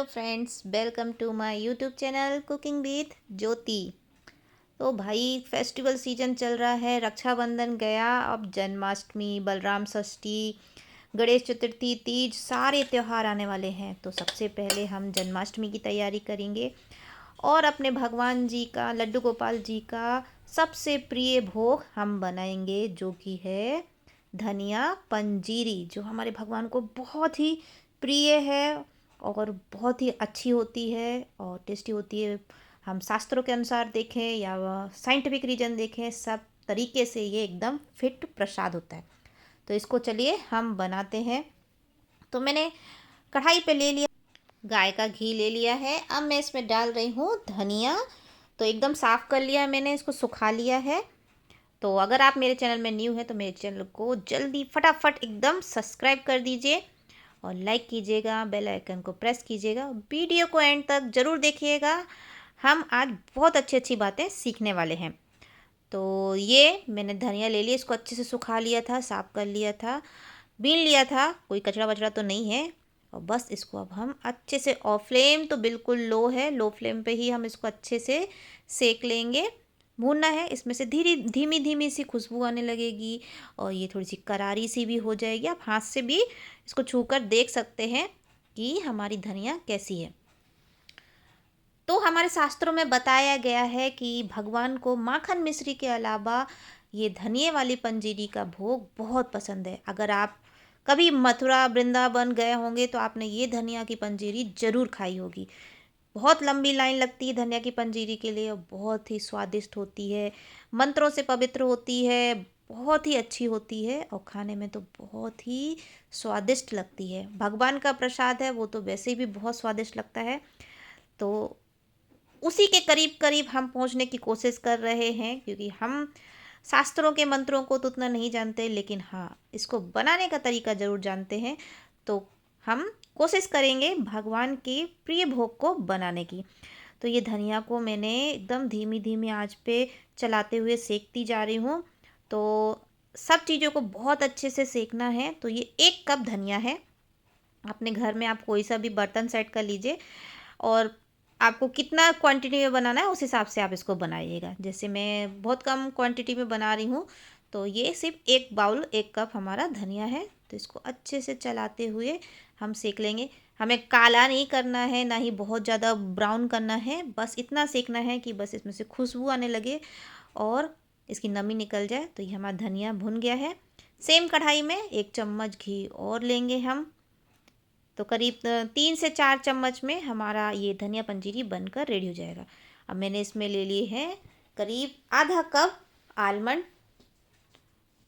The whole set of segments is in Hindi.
Friends, welcome to my YouTube channel cooking with Jyoti. तो भाई फेस्टिवल सीजन चल रहा है, रक्षाबंधन गया, अब जन्माष्टमी, बलराम षष्ठी, गणेश चतुर्थी, तीज सारे त्यौहार आने वाले हैं। तो सबसे पहले हम जन्माष्टमी की तैयारी करेंगे और अपने भगवान जी का, लड्डू गोपाल जी का सबसे प्रिय भोग हम बनाएंगे, जो कि है धनिया पंजीरी, जो हमारे भगवान को बहुत ही प्रिय है और बहुत ही अच्छी होती है और टेस्टी होती है। हम शास्त्रों के अनुसार देखें या साइंटिफिक रीजन देखें, सब तरीके से ये एकदम फिट प्रसाद होता है। तो इसको चलिए हम बनाते हैं। तो मैंने कढ़ाई पे ले लिया, गाय का घी ले लिया है। अब मैं इसमें डाल रही हूँ धनिया। तो एकदम साफ़ कर लिया मैंने, इसको सुखा लिया है। तो अगर आप मेरे चैनल में न्यू हैं तो मेरे चैनल को जल्दी फटाफट एकदम सब्सक्राइब कर दीजिए और लाइक कीजिएगा, बेल आइकन को प्रेस कीजिएगा, वीडियो को एंड तक ज़रूर देखिएगा। हम आज बहुत अच्छी अच्छी बातें सीखने वाले हैं। तो ये मैंने धनिया ले लिया, इसको अच्छे से सुखा लिया था, साफ़ कर लिया था, बीन लिया था, कोई कचरा वचड़ा तो नहीं है। और बस इसको अब हम अच्छे से, और फ्लेम तो बिल्कुल लो है, लो फ्लेम पे ही हम इसको अच्छे से सेक लेंगे। भूनना है, इसमें से धीरे धीमी धीमी सी खुशबू आने लगेगी और ये थोड़ी सी करारी सी भी हो जाएगी। आप हाथ से भी इसको छूकर देख सकते हैं कि हमारी धनिया कैसी है। तो हमारे शास्त्रों में बताया गया है कि भगवान को माखन मिश्री के अलावा ये धनिये वाली पंजीरी का भोग बहुत पसंद है। अगर आप कभी मथुरा वृंदावन गए होंगे तो आपने ये धनिया की पंजीरी ज़रूर खाई होगी। बहुत लंबी लाइन लगती है धनिया की पंजीरी के लिए और बहुत ही स्वादिष्ट होती है, मंत्रों से पवित्र होती है, बहुत ही अच्छी होती है और खाने में तो बहुत ही स्वादिष्ट लगती है। भगवान का प्रसाद है, वो तो वैसे भी बहुत स्वादिष्ट लगता है। तो उसी के करीब करीब हम पहुंचने की कोशिश कर रहे हैं, क्योंकि हम शास्त्रों के मंत्रों को तो उतना नहीं जानते, लेकिन हाँ, इसको बनाने का तरीका ज़रूर जानते हैं। तो हम कोशिश करेंगे भगवान के प्रिय भोग को बनाने की। तो ये धनिया को मैंने एकदम धीमी धीमी आंच पे चलाते हुए सेकती जा रही हूँ। तो सब चीज़ों को बहुत अच्छे से सेकना है। तो ये 1 कप धनिया है। अपने घर में आप कोई सा भी बर्तन सेट कर लीजिए और आपको कितना क्वांटिटी में बनाना है उस हिसाब से आप इसको बनाइएगा। जैसे मैं बहुत कम क्वांटिटी में बना रही हूँ, तो ये सिर्फ 1 बाउल 1 कप हमारा धनिया है। तो इसको अच्छे से चलाते हुए हम सेक लेंगे। हमें काला नहीं करना है, ना ही बहुत ज़्यादा ब्राउन करना है, बस इतना सेकना है कि बस इसमें से खुशबू आने लगे और इसकी नमी निकल जाए। तो ये हमारा धनिया भुन गया है। सेम कढ़ाई में 1 चम्मच घी और लेंगे हम। तो करीब 3 से 4 चम्मच में हमारा ये धनिया पंजीरी बनकर रेडी हो जाएगा। अब मैंने इसमें ले लिए हैं करीब आधा कप आलमंड।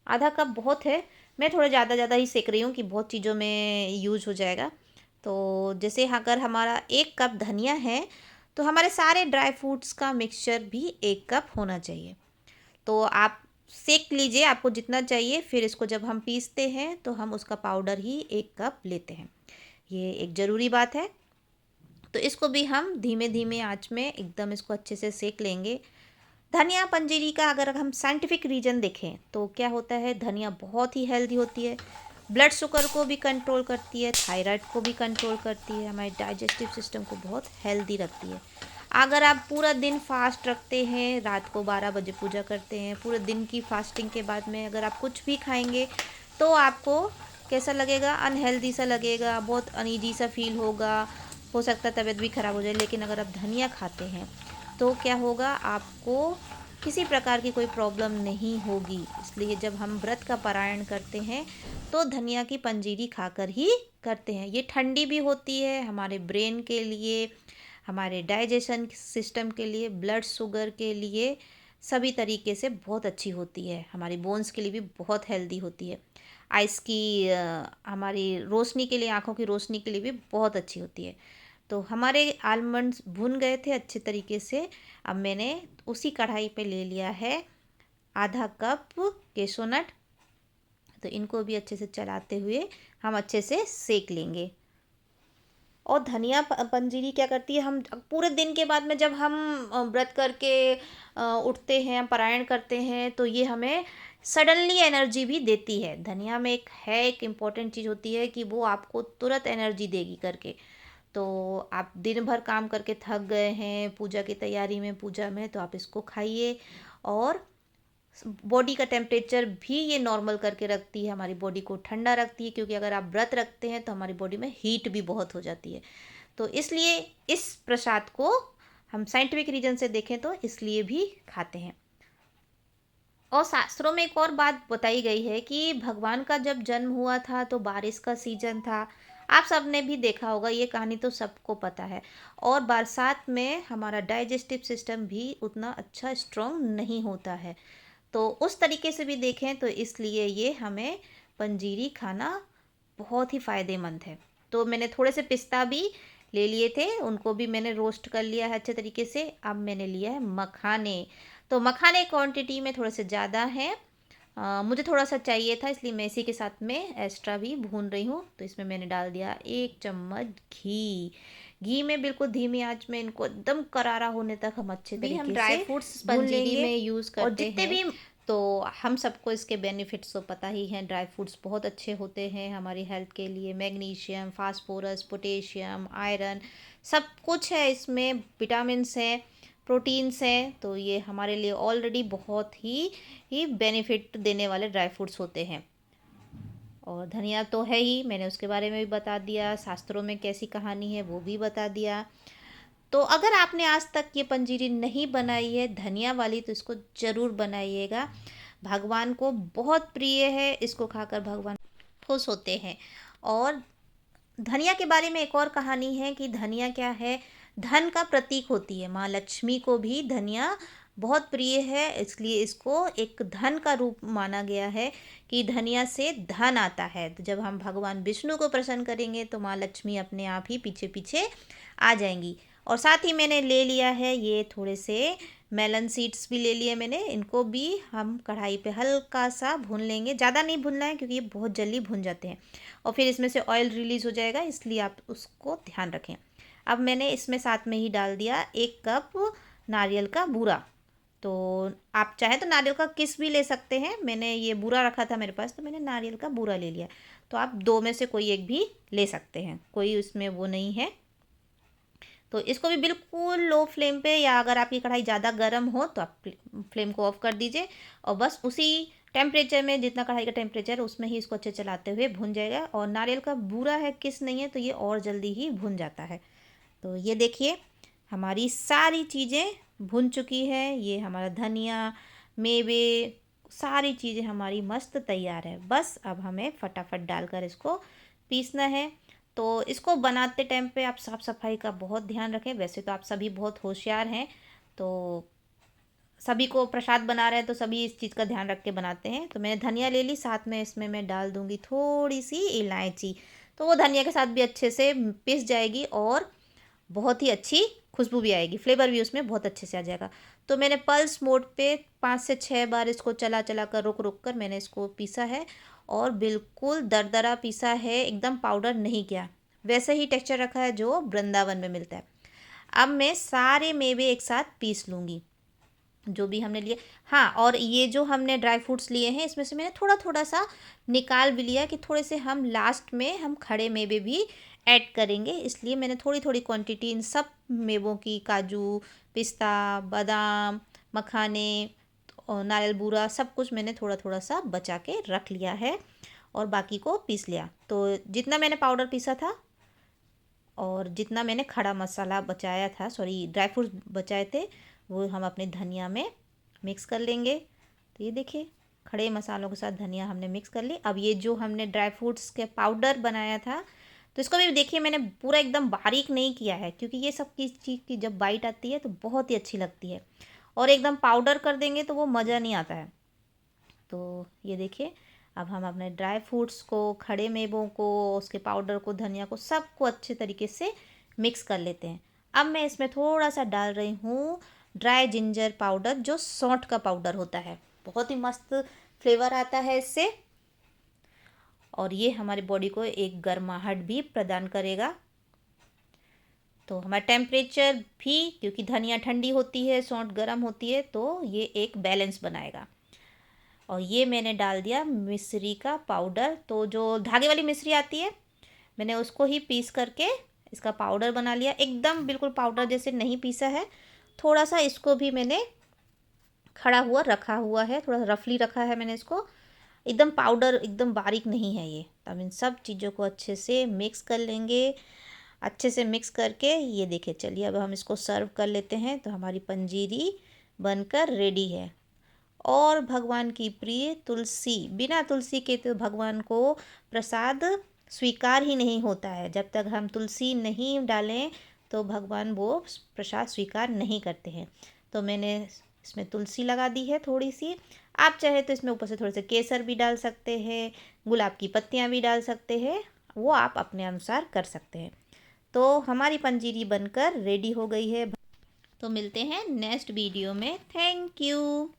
आधा कप बहुत है, मैं थोड़ा ज़्यादा ही सेक रही हूँ कि बहुत चीज़ों में यूज हो जाएगा। तो जैसे अगर हमारा 1 कप धनिया है तो हमारे सारे ड्राई फ्रूट्स का मिक्सचर भी 1 कप होना चाहिए। तो आप सेक लीजिए आपको जितना चाहिए, फिर इसको जब हम पीसते हैं तो हम उसका पाउडर ही 1 कप लेते हैं। ये एक ज़रूरी बात है। तो इसको भी हम धीमे धीमे आंच में एकदम इसको अच्छे से सेक लेंगे। धनिया पंजीरी का अगर हम साइंटिफिक रीजन देखें तो क्या होता है, धनिया बहुत ही हेल्दी होती है, ब्लड शुगर को भी कंट्रोल करती है, थायराइड को भी कंट्रोल करती है, हमारे डाइजेस्टिव सिस्टम को बहुत हेल्दी रखती है। अगर आप पूरा दिन फास्ट रखते हैं, रात को 12 बजे पूजा करते हैं, पूरे दिन की फास्टिंग के बाद में अगर आप कुछ भी खाएंगे तो आपको कैसा लगेगा, अनहेल्दी सा लगेगा, बहुत अनईजी सा फील होगा, हो सकता है तबीयत भी ख़राब हो जाए। लेकिन अगर आप धनिया खाते हैं तो क्या होगा, आपको किसी प्रकार की कोई प्रॉब्लम नहीं होगी। इसलिए जब हम व्रत का पारायण करते हैं तो धनिया की पंजीरी खाकर ही करते हैं। ये ठंडी भी होती है, हमारे ब्रेन के लिए, हमारे डाइजेशन सिस्टम के लिए, ब्लड शुगर के लिए, सभी तरीके से बहुत अच्छी होती है। हमारी बोन्स के लिए भी बहुत हेल्दी होती है। आइस की हमारी रोशनी के लिए, आँखों की रोशनी के लिए भी बहुत अच्छी होती है। तो हमारे आलमंड्स भुन गए थे अच्छे तरीके से। अब मैंने उसी कढ़ाई पे ले लिया है आधा कप केशोनट। तो इनको भी अच्छे से चलाते हुए हम अच्छे से सेक लेंगे। और धनिया पंजीरी क्या करती है, हम पूरे दिन के बाद में जब हम व्रत करके उठते हैं, पारायण करते हैं, तो ये हमें सडनली एनर्जी भी देती है। धनिया में एक इम्पॉर्टेंट चीज़ होती है कि वो आपको तुरंत एनर्जी देगी करके। तो आप दिन भर काम करके थक गए हैं पूजा की तैयारी में, पूजा में, तो आप इसको खाइए। और बॉडी का टेम्परेचर भी ये नॉर्मल करके रखती है, हमारी बॉडी को ठंडा रखती है, क्योंकि अगर आप व्रत रखते हैं तो हमारी बॉडी में हीट भी बहुत हो जाती है। तो इसलिए इस प्रसाद को हम साइंटिफिक रीजन से देखें तो इसलिए भी खाते हैं। और शास्त्रों में एक और बात बताई गई है कि भगवान का जब जन्म हुआ था तो बारिश का सीजन था। आप सबने भी देखा होगा, ये कहानी तो सबको पता है। और बरसात में हमारा डाइजेस्टिव सिस्टम भी उतना अच्छा स्ट्रॉन्ग नहीं होता है। तो उस तरीके से भी देखें तो इसलिए ये हमें पंजीरी खाना बहुत ही फ़ायदेमंद है। तो मैंने थोड़े से पिस्ता भी ले लिए थे, उनको भी मैंने रोस्ट कर लिया है अच्छे तरीके से। अब मैंने लिया है मखाने। तो मखाने क्वांटिटी में थोड़े से ज़्यादा हैं, मुझे थोड़ा सा चाहिए था, इसलिए मैं इसी के साथ में एक्स्ट्रा भी भून रही हूँ। तो इसमें मैंने डाल दिया 1 चम्मच घी। घी में बिल्कुल धीमी आंच में इनको एकदम करारा होने तक हम अच्छे भी हम तरीके ड्राई से फ्रूट्स भून पंजीरी लेंगे। में यूज़ और करते जितने हैं। भी, तो हम सबको इसके बेनिफिट्स तो पता ही हैं। ड्राई फ्रूट्स बहुत अच्छे होते हैं हमारी हेल्थ के लिए, मैग्नीशियम, फास्फोरस, पोटेशियम, आयरन, सब कुछ है इसमें, विटामिन्स हैं, प्रोटीन्स हैं। तो ये हमारे लिए ऑलरेडी बहुत ही बेनिफिट देने वाले ड्राई फ्रूट्स होते हैं। और धनिया तो है ही, मैंने उसके बारे में भी बता दिया, शास्त्रों में कैसी कहानी है वो भी बता दिया। तो अगर आपने आज तक ये पंजीरी नहीं बनाई है धनिया वाली तो इसको ज़रूर बनाइएगा। भगवान को बहुत प्रिय है, इसको खाकर भगवान खुश होते हैं। और धनिया के बारे में एक और कहानी है कि धनिया क्या है, धन का प्रतीक होती है। माँ लक्ष्मी को भी धनिया बहुत प्रिय है, इसलिए इसको एक धन का रूप माना गया है कि धनिया से धन आता है। तो जब हम भगवान विष्णु को प्रसन्न करेंगे तो माँ लक्ष्मी अपने आप ही पीछे पीछे आ जाएंगी। और साथ ही मैंने ले लिया है ये थोड़े से मेलन सीड्स भी ले लिए मैंने, इनको भी हम कढ़ाई पे हल्का सा भून लेंगे। ज़्यादा नहीं भूनना है क्योंकि ये बहुत जल्दी भून जाते हैं और फिर इसमें से ऑयल रिलीज़ हो जाएगा, इसलिए आप उसको ध्यान रखें। अब मैंने इसमें साथ में ही डाल दिया 1 कप नारियल का बूरा। तो आप चाहे तो नारियल का किस भी ले सकते हैं, मैंने ये बूरा रखा था मेरे पास तो मैंने नारियल का बूरा ले लिया। तो आप 2 में से कोई एक भी ले सकते हैं, कोई उसमें वो नहीं है। तो इसको भी बिल्कुल लो फ्लेम पे, या अगर आपकी कढ़ाई ज़्यादा गर्म हो तो आप फ्लेम को ऑफ कर दीजिए और बस उसी टेम्परेचर में, जितना कढ़ाई का टेम्परेचर उसमें ही इसको अच्छे चलाते हुए भुन जाएगा। और नारियल का बूरा है किस नहीं है तो ये और जल्दी ही भुन जाता है। तो ये देखिए हमारी सारी चीज़ें भुन चुकी है, ये हमारा धनिया, मेवे, सारी चीज़ें हमारी मस्त तैयार है। बस अब हमें फटाफट डालकर इसको पीसना है। तो इसको बनाते टाइम पे आप साफ़ सफाई का बहुत ध्यान रखें। वैसे तो आप सभी बहुत होशियार हैं, तो सभी को प्रसाद बना रहे हैं तो सभी इस चीज़ का ध्यान रख के बनाते हैं। तो मैंने धनिया ले ली, साथ में इसमें मैं डाल दूँगी थोड़ी सी इलायची, तो वो धनिया के साथ भी अच्छे से पिस जाएगी और बहुत ही अच्छी खुशबू भी आएगी, फ्लेवर भी उसमें बहुत अच्छे से आ जाएगा। तो मैंने पल्स मोड पे 5 से 6 बार इसको चला चला कर रुक रुक कर मैंने इसको पीसा है और बिल्कुल दरदरा पीसा है, एकदम पाउडर नहीं किया। वैसे ही टेक्सचर रखा है जो वृंदावन में मिलता है। अब मैं सारे मेवे एक साथ पीस लूँगी जो भी हमने लिए। हाँ, और ये जो हमने ड्राई फ्रूट्स लिए हैं इसमें से मैंने थोड़ा थोड़ा सा निकाल भी लिया कि थोड़े से हम लास्ट में हम खड़े मेवे भी ऐड करेंगे, इसलिए मैंने थोड़ी थोड़ी क्वांटिटी इन सब मेवों की, काजू, पिस्ता, बादाम, मखाने और नारियल बूरा, सब कुछ मैंने थोड़ा थोड़ा सा बचा के रख लिया है और बाकी को पीस लिया। तो जितना मैंने पाउडर पीसा था और जितना मैंने खड़ा मसाला बचाया था, सॉरी ड्राई फ्रूट्स बचाए थे, वो हम अपने धनिया में मिक्स कर लेंगे। तो ये देखिए खड़े मसालों के साथ धनिया हमने मिक्स कर ली। अब ये जो हमने ड्राई फ्रूट्स के पाउडर बनाया था तो इसको भी देखिए मैंने पूरा एकदम बारीक नहीं किया है, क्योंकि ये सब किस चीज़ की जब बाइट आती है तो बहुत ही अच्छी लगती है, और एकदम पाउडर कर देंगे तो वो मज़ा नहीं आता है। तो ये देखिए अब हम अपने ड्राई फ्रूट्स को, खड़े मेवों को, उसके पाउडर को, धनिया को, सबको अच्छे तरीके से मिक्स कर लेते हैं। अब मैं इसमें थोड़ा सा डाल रही हूँ ड्राई जिंजर पाउडर, जो सौंठ का पाउडर होता है, बहुत ही मस्त फ्लेवर आता है इससे और ये हमारी बॉडी को एक गर्माहट भी प्रदान करेगा। तो हमारा टेम्परेचर भी, क्योंकि धनिया ठंडी होती है, सौंठ गर्म होती है, तो ये एक बैलेंस बनाएगा। और ये मैंने डाल दिया मिश्री का पाउडर, तो जो धागे वाली मिश्री आती है मैंने उसको ही पीस करके इसका पाउडर बना लिया, एकदम बिल्कुल पाउडर जैसे नहीं पीसा है, थोड़ा सा इसको भी मैंने खड़ा हुआ रखा हुआ है, थोड़ा रफली रखा है मैंने इसको, एकदम पाउडर एकदम बारीक नहीं है ये। अब इन सब चीज़ों को अच्छे से मिक्स कर लेंगे। अच्छे से मिक्स करके ये देखिए, चलिए अब हम इसको सर्व कर लेते हैं। तो हमारी पंजीरी बनकर रेडी है। और भगवान की प्रिय तुलसी, बिना तुलसी के तो भगवान को प्रसाद स्वीकार ही नहीं होता है। जब तक हम तुलसी नहीं डालें तो भगवान वो प्रसाद स्वीकार नहीं करते हैं। तो मैंने इसमें तुलसी लगा दी है थोड़ी सी। आप चाहे तो इसमें ऊपर से थोड़े से केसर भी डाल सकते हैं, गुलाब की पत्तियां भी डाल सकते हैं, वो आप अपने अनुसार कर सकते हैं। तो हमारी पंजीरी बनकर रेडी हो गई है। तो मिलते हैं नेक्स्ट वीडियो में। Thank you.